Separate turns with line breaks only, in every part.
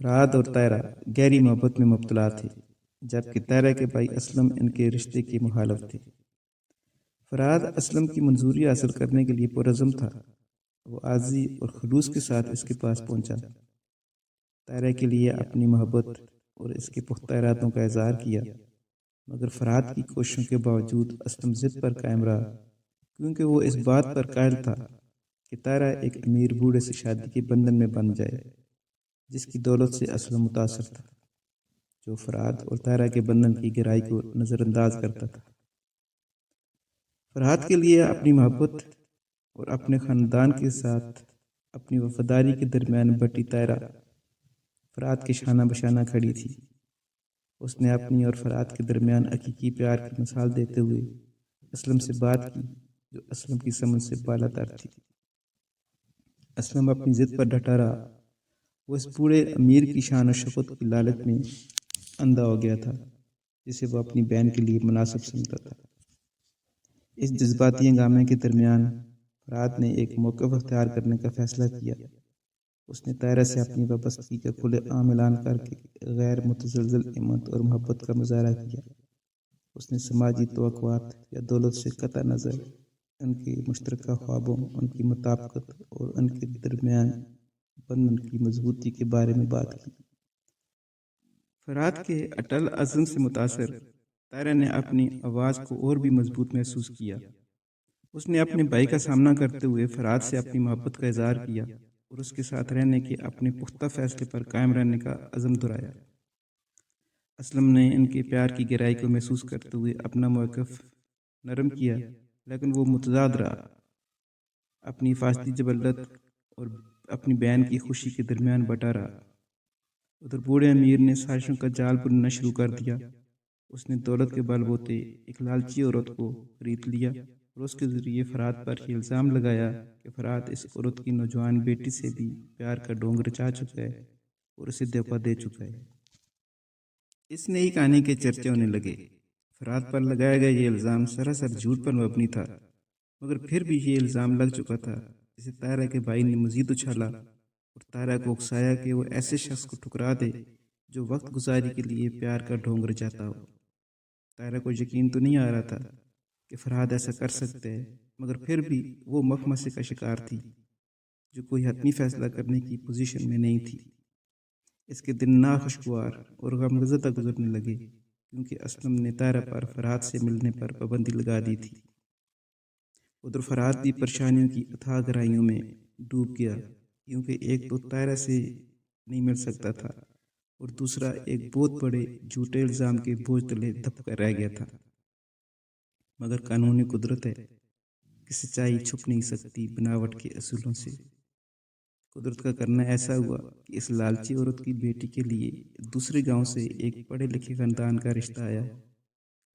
فرحات اور طاہرہ گہری محبت میں مبتلا تھے، جبکہ طاہرہ کے بھائی اسلم ان کے رشتے کے مخالف تھے۔ فرحات اسلم کی منظوری حاصل کرنے کے لیے پرعزم تھا۔ وہ عاجزی اور خلوص کے ساتھ اس کے پاس پہنچا، طاہرہ کے لیے اپنی محبت اور اس کے پختہ ارادوں کا اظہار کیا، مگر فرحات کی کوششوں کے باوجود اسلم ضد پر قائم رہا، کیونکہ وہ اس بات پر قائل تھا کہ طاہرہ ایک امیر بوڑھے سے شادی کے بندھن میں بن جائے، جس کی دولت سے اسلم متاثر تھا، جو فرحات اور طاہرہ کے بندھن کی گہرائی کو نظر انداز کرتا تھا۔ فرحات کے لیے اپنی محبت اور اپنے خاندان کے ساتھ اپنی وفاداری کے درمیان بٹی طاہرہ فرحات کے شانہ بشانہ کھڑی تھی۔ اس نے اپنی اور فرحات کے درمیان حقیقی پیار کی مثال دیتے ہوئے اسلم سے بات کی، جو اسلم کی سمجھ سے بالا تر تھی۔ اسلم اپنی ضد پر ڈٹا رہا۔ وہ اس بوڑھے امیر کی شان و شوکت کی لالچ میں اندھا ہو گیا تھا، جسے وہ اپنی بہن کے لیے مناسب سمجھتا تھا۔ اس جذباتی ہنگامے کے درمیان فرحات نے ایک موقف اختیار کرنے کا فیصلہ کیا۔ اس نے طاہرہ سے اپنی وابستگی کا کھلے عام اعلان کر کے غیر متزلزل ہمت اور محبت کا مظاہرہ کیا۔ اس نے سماجی توقعات یا دولت سے قطع نظر ان کے مشترکہ خوابوں، ان کی مطابقت اور ان کے درمیان بندھن کی مضبوطی کے بارے میں بات کی۔ فرحات کے اٹل عزم سے متاثر طاہرہ نے اپنی آواز کو اور بھی مضبوط محسوس کیا۔ اس نے اپنے بھائی کا سامنا کرتے ہوئے فرحات سے اپنی محبت کا اظہار کیا اور اس کے ساتھ رہنے کے اپنے پختہ فیصلے پر قائم رہنے کا عزم دہرایا۔ اسلم نے ان کے پیار کی گہرائی کو محسوس کرتے ہوئے اپنا موقف نرم کیا، لیکن وہ متضاد رہا۔ اپنی حفاظتی جبلت اور اپنی بہن کی خوشی کے درمیان بٹا رہا۔ ادھر بوڑھے امیر نے سازشوں کا جال بننا شروع کر دیا۔ اس نے دولت کے بل بوتے ایک لالچی عورت کو خرید لیا اور اس کے ذریعے فرحات پر یہ الزام لگایا کہ فرحات اس عورت کی نوجوان بیٹی سے بھی پیار کا ڈھونگ رچا چکا ہے اور اسے دھوکہ دے چکا ہے۔ اس نئی کہانی کے چرچے ہونے لگے۔ فرحات پر لگایا گیا یہ الزام سراسر جھوٹ پر مبنی تھا، مگر پھر بھی یہ الزام لگ چکا تھا، جسے طاہرہ کے بھائی نے مزید اچھالا اور طاہرہ کو اکسایا کہ وہ ایسے شخص کو ٹھکرا دے جو وقت گزاری کے لیے پیار کا ڈھونگ رچاتا ہو۔ طاہرہ کو یقین تو نہیں آ رہا تھا کہ فرحات ایسا کر سکتے ہیں، مگر پھر بھی وہ مخمصے کا شکار تھی، جو کوئی حتمی فیصلہ کرنے کی پوزیشن میں نہیں تھی۔ اس کے دن ناخوشگوار اور غمزدہ گزرنے لگے، کیونکہ اسلم نے طاہرہ پر فرحات سے ملنے پر پابندی لگا دی تھی۔ ادھر فرحات بھی پریشانیوں کی اتھاہ گہرائیوں میں ڈوب گیا، کیونکہ ایک تو طاہرہ سے نہیں مل سکتا تھا اور دوسرا ایک بہت بڑے جھوٹے الزام کے بوجھ تلے دب کر رہ گیا تھا۔ مگر قانونی قدرت ہے کہ سچائی چھپ نہیں سکتی بناوٹ کے اصولوں سے۔ قدرت کا کرنا ایسا ہوا کہ اس لالچی عورت کی بیٹی کے لیے دوسرے گاؤں سے ایک پڑھے لکھے خاندان کا رشتہ آیا۔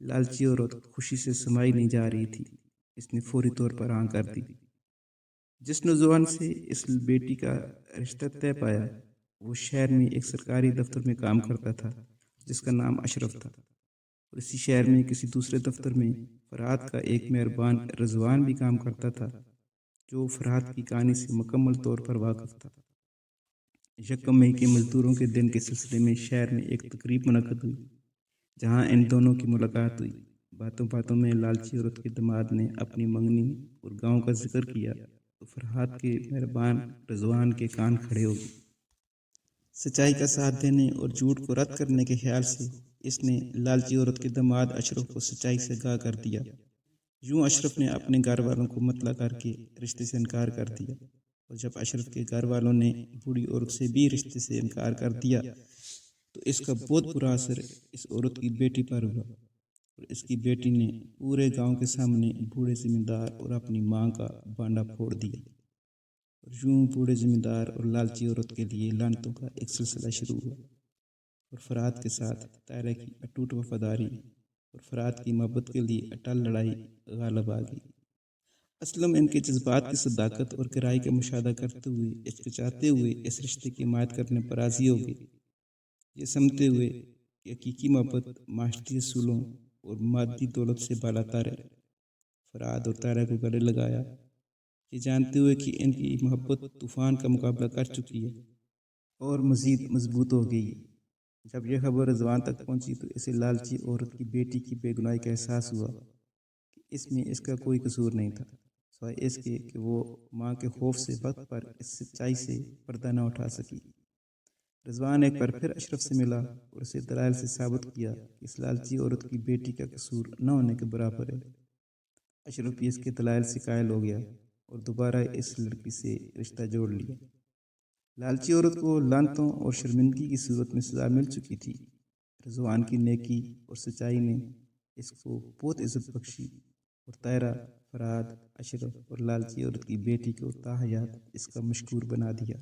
لالچی عورت خوشی سے سمائی نہیں جا رہی تھی۔ اس نے فوری طور پر ہاں کر دی۔ جس نوجوان سے اس بیٹی کا رشتہ طے پایا، وہ شہر میں ایک سرکاری دفتر میں کام کرتا تھا جس کا نام اشرف تھا، اور اسی شہر میں کسی دوسرے دفتر میں فرحات کا ایک مہربان رضوان بھی کام کرتا تھا، جو فرحات کی کہانی سے مکمل طور پر واقف تھا۔ یکم مئی کے مزدوروں کے دن کے سلسلے میں شہر میں ایک تقریب منعقد ہوئی، جہاں ان دونوں کی ملاقات ہوئی۔ باتوں باتوں میں لالچی عورت کے داماد نے اپنی منگنی اور گاؤں کا ذکر کیا تو فرحات کے مہربان رضوان کے کان کھڑے ہو گئے۔ سچائی کا ساتھ دینے اور جھوٹ کو رد کرنے کے خیال سے اس نے لالچی عورت کے داماد اشرف کو سچائی سے آگاہ کر دیا۔ یوں اشرف نے اپنے گھر والوں کو مطلع کر کے رشتے سے انکار کر دیا، اور جب اشرف کے گھر والوں نے بوڑھی عورت سے بھی رشتے سے انکار کر دیا تو اس کا بہت برا اثر اس عورت کی بیٹی پر ہوا، اور اس کی بیٹی نے پورے گاؤں کے سامنے بوڑھے زمیندار اور اپنی ماں کا بانڈا پھوڑ دیا، اور یوں بوڑھے زمیندار اور لالچی عورت کے لیے لعنتوں کا ایک سلسلہ شروع ہوا، اور فرحات کے ساتھ طاہرہ کی اٹوٹ وفاداری اور فرحات کی محبت کے لیے اٹل لڑائی غالب آ گئی۔ اسلم ان کے جذبات کی صداقت اور گہرائی کا مشاہدہ کرتے ہوئے ہچکچاتے ہوئے اس رشتے کی حمایت کرنے پر راضی ہو گئے، یہ سمجھتے ہوئے کہ حقیقی محبت معاشرتی اصولوں اور مادی دولت سے بالاتر ہے۔ فرحات اور طاہرہ کو گلے لگایا، یہ جانتے ہوئے کہ ان کی محبت طوفان کا مقابلہ کر چکی ہے، اور مزید مضبوط ہو گئی۔ جب یہ خبر رضوان تک پہنچی تو اسے لالچی عورت کی بیٹی کی بے گناہی کا احساس ہوا کہ اس میں اس کا کوئی قصور نہیں تھا، سوائے اس کے کہ وہ ماں کے خوف سے وقت پر اس سچائی سے پردہ نہ اٹھا سکی۔ رضوان ایک بار پھر اشرف سے ملا اور اسے دلائل سے ثابت کیا کہ اس لالچی عورت کی بیٹی کا قصور نہ ہونے کے برابر ہے۔ اشرف بھی اس کے دلائل سے قائل ہو گیا اور دوبارہ اس لڑکی سے رشتہ جوڑ لیا۔ لالچی عورت کو لعنتوں اور شرمندگی کی صورت میں سزا مل چکی تھی۔ رضوان کی نیکی اور سچائی نے اس کو بہت عزت بخشی اور طاہرہ، فراد، اشرف اور لالچی عورت کی بیٹی کو تا حیات اس کا مشکور بنا دیا۔